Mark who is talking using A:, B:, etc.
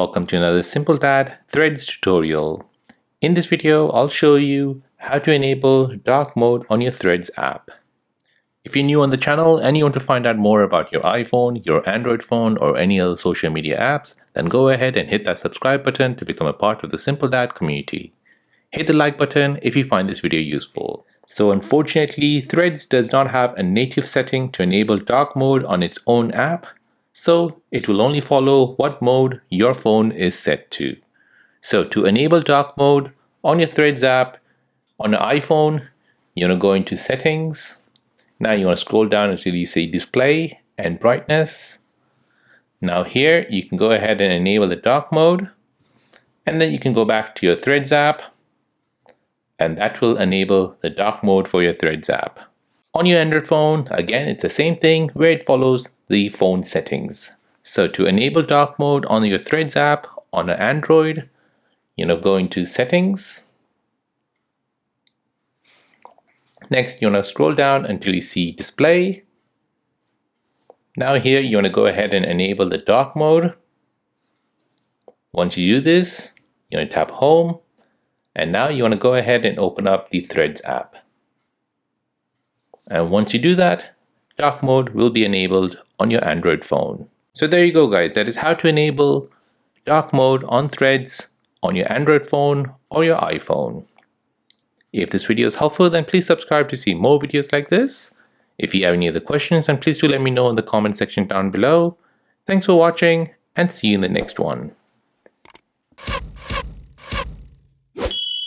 A: Welcome to another Simple Dad Threads tutorial. In this video, I'll show you how to enable dark mode on your Threads app. If you're new on the channel and you want to find out more about your iPhone, your Android phone, or any other social media apps, then go ahead and hit that subscribe button to become a part of the Simple Dad community. Hit the like button if you find this video useful. So unfortunately, Threads does not have a native setting to enable dark mode on its own app. So it will only follow what mode your phone is set to. So to enable dark mode on your Threads app, on an iPhone, you want to go into settings. Now you want to scroll down until you see display and brightness. Now here you can go ahead and enable the dark mode. And then you can go back to your Threads app. And that will enable the dark mode for your Threads app. On your Android phone, again, it's the same thing where it follows the phone settings. So to enable dark mode on your Threads app on an Android, go into settings. Next, you want to scroll down until you see display. Now here, you want to go ahead and enable the dark mode. Once you do this, you want to tap home. And now you want to go ahead and open up the Threads app. And once you do that, dark mode will be enabled on your Android phone. So there you go, guys. That is how to enable dark mode on Threads on your Android phone or your iPhone. If this video is helpful, then please subscribe to see more videos like this. If you have any other questions, then please do let me know in the comment section down below. Thanks for watching and see you in the next one.